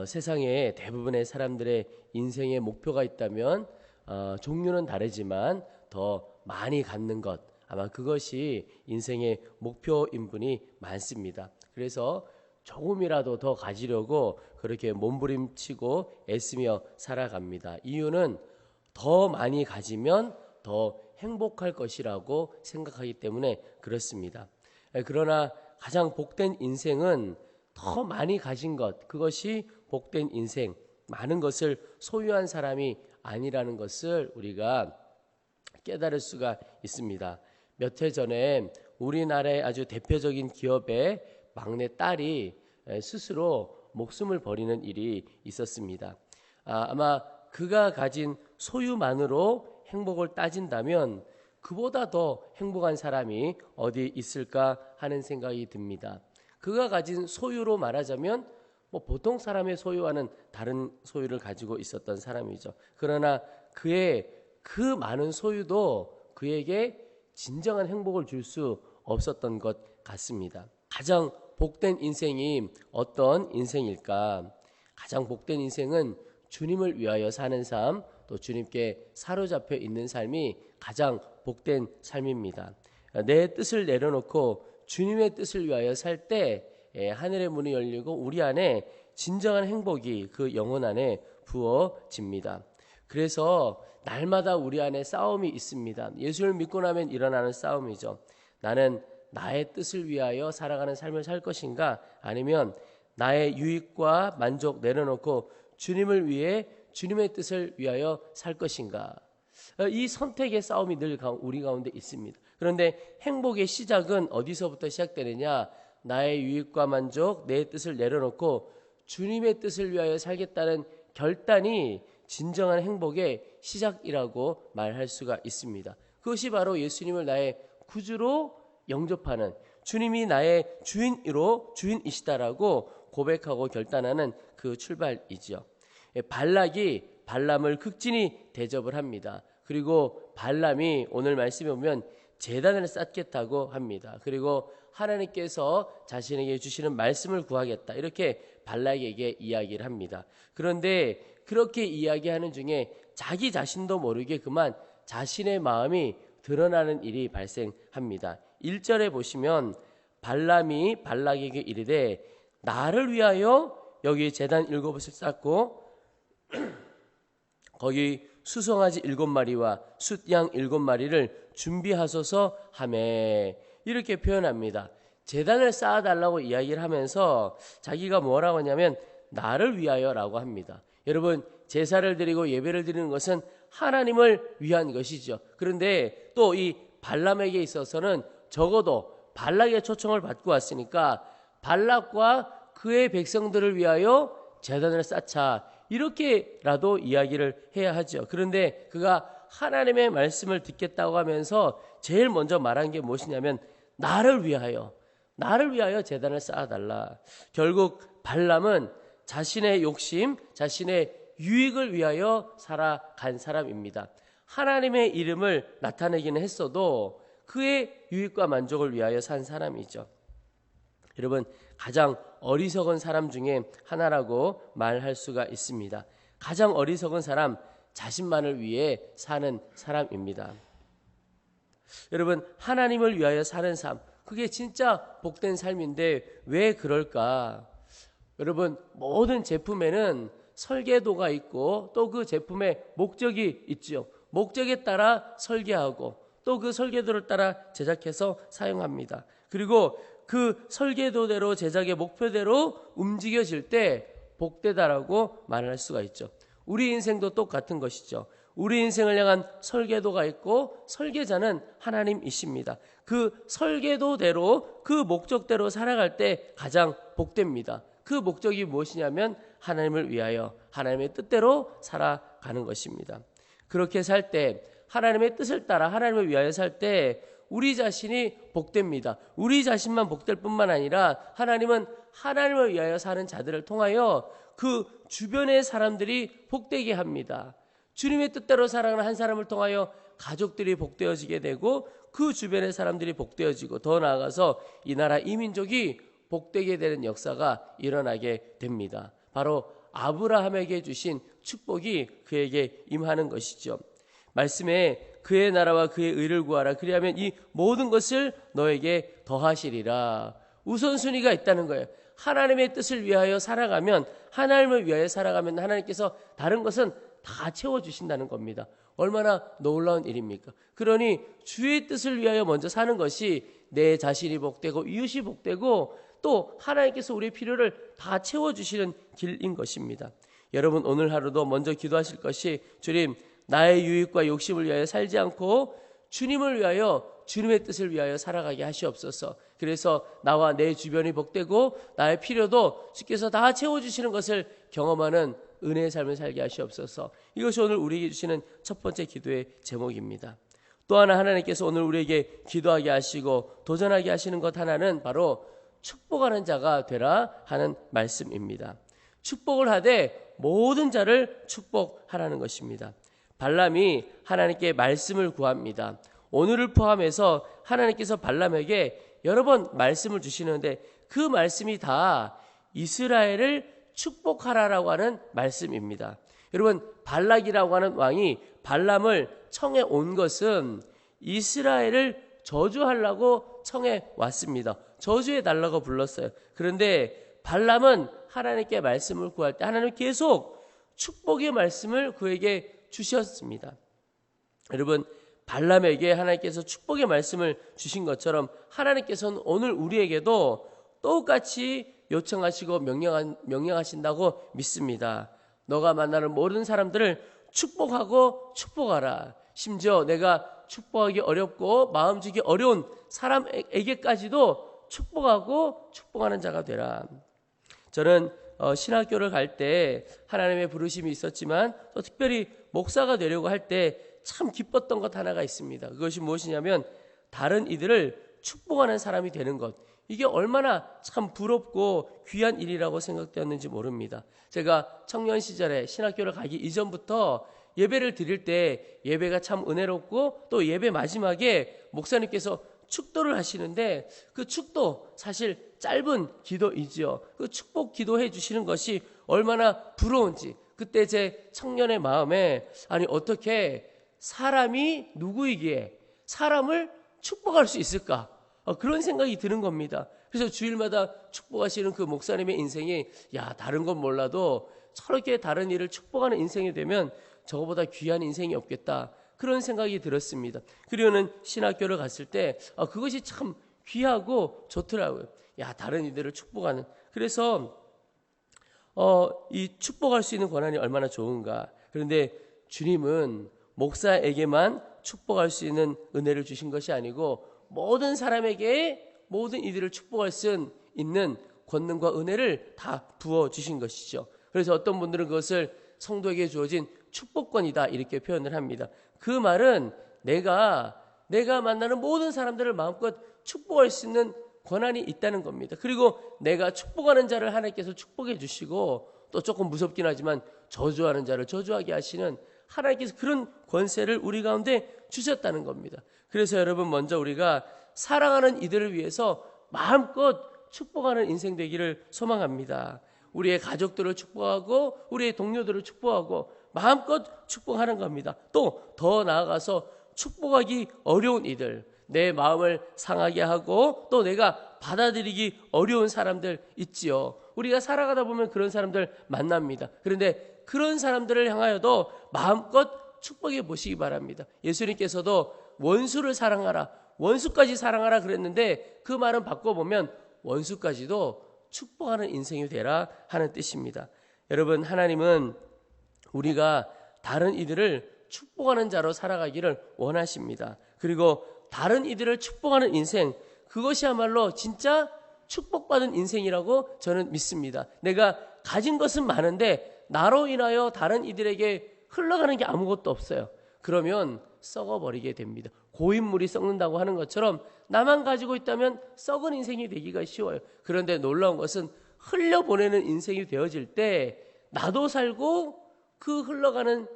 세상에 대부분의 사람들의 인생의 목표가 있다면 종류는 다르지만 더 많이 갖는 것, 아마 그것이 인생의 목표인 분이 많습니다. 그래서 조금이라도 더 가지려고 그렇게 몸부림치고 애쓰며 살아갑니다. 이유는 더 많이 가지면 더 행복할 것이라고 생각하기 때문에 그렇습니다. 그러나 가장 복된 인생은 더 많이 가진 것, 그것이 복된 인생, 많은 것을 소유한 사람이 아니라는 것을 우리가 깨달을 수가 있습니다. 몇 해 전에 우리나라의 아주 대표적인 기업의 막내 딸이 스스로 목숨을 버리는 일이 있었습니다. 아마 그가 가진 소유만으로 행복을 따진다면 그보다 더 행복한 사람이 어디 있을까 하는 생각이 듭니다. 그가 가진 소유로 말하자면 보통 사람의 소유와는 다른 소유를 가지고 있었던 사람이죠. 그러나 그의 그 많은 소유도 그에게 진정한 행복을 줄 수 없었던 것 같습니다. 가장 복된 인생이 어떤 인생일까? 가장 복된 인생은 주님을 위하여 사는 삶, 또 주님께 사로잡혀 있는 삶이 가장 복된 삶입니다. 내 뜻을 내려놓고 주님의 뜻을 위하여 살 때 하늘의 문이 열리고 우리 안에 진정한 행복이 그 영혼 안에 부어집니다. 그래서 날마다 우리 안에 싸움이 있습니다. 예수를 믿고 나면 일어나는 싸움이죠. 나는 나의 뜻을 위하여 살아가는 삶을 살 것인가, 아니면 나의 유익과 만족 내려놓고 주님을 위해 주님의 뜻을 위하여 살 것인가. 이 선택의 싸움이 늘 우리 가운데 있습니다. 그런데 행복의 시작은 어디서부터 시작되느냐? 나의 유익과 만족, 내 뜻을 내려놓고 주님의 뜻을 위하여 살겠다는 결단이 진정한 행복의 시작이라고 말할 수가 있습니다. 그것이 바로 예수님을 나의 구주로 영접하는, 주님이 나의 주인이시다라고 고백하고 결단하는 그 출발이죠. 발락이 발람을 극진히 대접을 합니다. 그리고 발람이 오늘 말씀에 보면 제단을 쌓겠다고 합니다. 그리고 하나님께서 자신에게 주시는 말씀을 구하겠다, 이렇게 발락에게 이야기를 합니다. 그런데 그렇게 이야기하는 중에 자기 자신도 모르게 그만 자신의 마음이 드러나는 일이 발생합니다. 1절에 보시면 발람이 발락에게 이르되 나를 위하여 여기 제단 7곳을 쌓고 거기 수송아지 7마리와 숫양 7마리를 준비하소서 하매, 이렇게 표현합니다. 제단을 쌓아달라고 이야기를 하면서 자기가 뭐라고 하냐면 나를 위하여라고 합니다. 여러분, 제사를 드리고 예배를 드리는 것은 하나님을 위한 것이죠. 그런데 또 이 발람에게 있어서는 적어도 발락의 초청을 받고 왔으니까 발락과 그의 백성들을 위하여 제단을 쌓자, 이렇게라도 이야기를 해야 하죠. 그런데 그가 하나님의 말씀을 듣겠다고 하면서 제일 먼저 말한 게 무엇이냐면 나를 위하여 제단을 쌓아달라. 결국 발람은 자신의 욕심, 자신의 유익을 위하여 살아간 사람입니다. 하나님의 이름을 나타내기는 했어도 그의 유익과 만족을 위하여 산 사람이죠. 여러분, 가장 어리석은 사람 중에 하나라고 말할 수가 있습니다. 가장 어리석은 사람, 자신만을 위해 사는 사람입니다. 여러분, 하나님을 위하여 사는 삶, 그게 진짜 복된 삶인데 왜 그럴까? 여러분, 모든 제품에는 설계도가 있고 또 그 제품의 목적이 있죠. 목적에 따라 설계하고 또 그 설계도를 따라 제작해서 사용합니다. 그리고 그 설계도대로 제작의 목표대로 움직여질 때 복되다라고 말할 수가 있죠. 우리 인생도 똑같은 것이죠. 우리 인생을 향한 설계도가 있고 설계자는 하나님이십니다. 그 설계도대로 그 목적대로 살아갈 때 가장 복됩니다. 그 목적이 무엇이냐면 하나님을 위하여 하나님의 뜻대로 살아가는 것입니다. 그렇게 살 때, 하나님의 뜻을 따라 하나님을 위하여 살 때 우리 자신이 복됩니다. 우리 자신만 복될 뿐만 아니라 하나님은 하나님을 위하여 사는 자들을 통하여 그 주변의 사람들이 복되게 합니다. 주님의 뜻대로 살아가는 한 사람을 통하여 가족들이 복되어지게 되고 그 주변의 사람들이 복되어지고 더 나아가서 이 나라 이 민족이 복되게 되는 역사가 일어나게 됩니다. 바로 아브라함에게 주신 축복이 그에게 임하는 것이죠. 말씀에 그의 나라와 그의 의를 구하라. 그리하면 이 모든 것을 너에게 더하시리라. 우선순위가 있다는 거예요. 하나님의 뜻을 위하여 살아가면, 하나님을 위하여 살아가면 하나님께서 다른 것은 다 채워주신다는 겁니다. 얼마나 놀라운 일입니까? 그러니 주의 뜻을 위하여 먼저 사는 것이 내 자신이 복되고 이웃이 복되고 또 하나님께서 우리의 필요를 다 채워주시는 길인 것입니다. 여러분, 오늘 하루도 먼저 기도하실 것이, 주님, 나의 유익과 욕심을 위하여 살지 않고 주님을 위하여, 주님의 뜻을 위하여 살아가게 하시옵소서. 그래서 나와 내 주변이 복되고 나의 필요도 주께서 다 채워주시는 것을 경험하는 은혜의 삶을 살게 하시옵소서. 이것이 오늘 우리에게 주시는 첫 번째 기도의 제목입니다. 또 하나, 하나님께서 오늘 우리에게 기도하게 하시고 도전하게 하시는 것 하나는 바로 축복하는 자가 되라 하는 말씀입니다. 축복을 하되 모든 자를 축복하라는 것입니다. 발람이 하나님께 말씀을 구합니다. 오늘을 포함해서 하나님께서 발람에게 여러 번 말씀을 주시는데 그 말씀이 다 이스라엘을 축복하라라고 하는 말씀입니다. 여러분, 발락이라고 하는 왕이 발람을 청해 온 것은 이스라엘을 저주하려고 청해 왔습니다. 저주해 달라고 불렀어요. 그런데 발람은 하나님께 말씀을 구할 때 하나님은 계속 축복의 말씀을 그에게 주셨습니다. 여러분, 발람에게 하나님께서 축복의 말씀을 주신 것처럼 하나님께서는 오늘 우리에게도 똑같이 요청하시고 명령하신다고 믿습니다. 너가 만나는 모든 사람들을 축복하고 축복하라. 심지어 내가 축복하기 어렵고 마음 주기 어려운 사람에게까지도 축복하고 축복하는 자가 되라. 저는 신학교를 갈 때 하나님의 부르심이 있었지만 또 특별히 목사가 되려고 할 때 참 기뻤던 것 하나가 있습니다. 그것이 무엇이냐면 다른 이들을 축복하는 사람이 되는 것. 이게 얼마나 참 부럽고 귀한 일이라고 생각되었는지 모릅니다. 제가 청년 시절에 신학교를 가기 이전부터 예배를 드릴 때 예배가 참 은혜롭고 또 예배 마지막에 목사님께서 축도를 하시는데 그 축도 사실 짧은 기도이지요. 그 축복 기도해 주시는 것이 얼마나 부러운지 그때 제 청년의 마음에 아니 어떻게 사람이 누구이기에 사람을 축복할 수 있을까? 그런 생각이 드는 겁니다. 그래서 주일마다 축복하시는 그 목사님의 인생이 다른 건 몰라도 저렇게 다른 일을 축복하는 인생이 되면 저거보다 귀한 인생이 없겠다. 그런 생각이 들었습니다. 그리고는 신학교를 갔을 때 그것이 참 귀하고 좋더라고요. 다른 이들을 축복하는. 그래서 이 축복할 수 있는 권한이 얼마나 좋은가. 그런데 주님은 목사에게만 축복할 수 있는 은혜를 주신 것이 아니고 모든 사람에게 모든 이들을 축복할 수 있는 권능과 은혜를 다 부어주신 것이죠. 그래서 어떤 분들은 그것을 성도에게 주어진 축복권이다 이렇게 표현을 합니다. 그 말은 내가 만나는 모든 사람들을 마음껏 축복할 수 있는 권한이 있다는 겁니다. 그리고 내가 축복하는 자를 하나님께서 축복해 주시고 또 조금 무섭긴 하지만 저주하는 자를 저주하게 하시는 하나님께서 그런 권세를 우리 가운데 주셨다는 겁니다. 그래서 여러분 먼저 우리가 사랑하는 이들을 위해서 마음껏 축복하는 인생 되기를 소망합니다. 우리의 가족들을 축복하고 우리의 동료들을 축복하고 마음껏 축복하는 겁니다. 또 더 나아가서 축복하기 어려운 이들, 내 마음을 상하게 하고 또 내가 받아들이기 어려운 사람들 있지요. 우리가 살아가다 보면 그런 사람들 만납니다. 그런데 그런 사람들을 향하여도 마음껏 축복해 보시기 바랍니다. 예수님께서도 원수를 사랑하라, 원수까지 사랑하라 그랬는데 그 말은 바꿔보면 원수까지도 축복하는 인생이 되라 하는 뜻입니다. 여러분, 하나님은 우리가 다른 이들을 축복하는 자로 살아가기를 원하십니다. 그리고 다른 이들을 축복하는 인생, 그것이야말로 진짜 축복받은 인생이라고 저는 믿습니다. 내가 가진 것은 많은데 나로 인하여 다른 이들에게 흘러가는 게 아무것도 없어요. 그러면 썩어버리게 됩니다. 고인물이 썩는다고 하는 것처럼 나만 가지고 있다면 썩은 인생이 되기가 쉬워요. 그런데 놀라운 것은 흘려보내는 인생이 되어질 때 나도 살고 그 흘러가는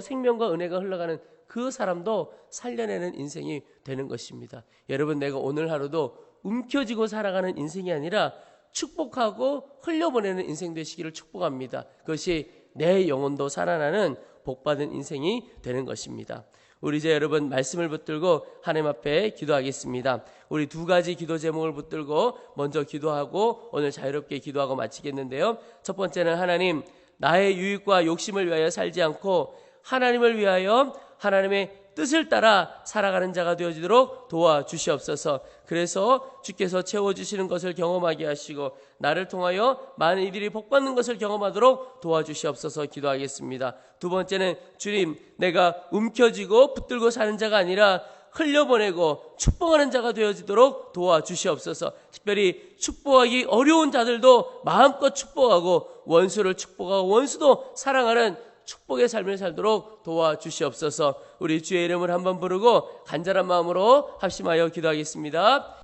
생명과 은혜가 흘러가는 그 사람도 살려내는 인생이 되는 것입니다. 여러분, 내가 오늘 하루도 움켜쥐고 살아가는 인생이 아니라 축복하고 흘려보내는 인생 되시기를 축복합니다. 그것이 내 영혼도 살아나는 복받은 인생이 되는 것입니다. 우리 이제 여러분 말씀을 붙들고 하나님 앞에 기도하겠습니다. 우리 두 가지 기도 제목을 붙들고 먼저 기도하고 오늘 자유롭게 기도하고 마치겠는데요. 첫 번째는 하나님, 나의 유익과 욕심을 위하여 살지 않고 하나님을 위하여 하나님의 뜻을 따라 살아가는 자가 되어지도록 도와주시옵소서. 그래서 주께서 채워주시는 것을 경험하게 하시고 나를 통하여 많은 이들이 복받는 것을 경험하도록 도와주시옵소서 기도하겠습니다. 두 번째는 주님, 내가 움켜쥐고 붙들고 사는 자가 아니라 흘려보내고 축복하는 자가 되어지도록 도와주시옵소서. 특별히 축복하기 어려운 자들도 마음껏 축복하고 원수를 축복하고 원수도 사랑하는 축복의 삶을 살도록 도와주시옵소서. 우리 주의 이름을 한번 부르고 간절한 마음으로 합심하여 기도하겠습니다.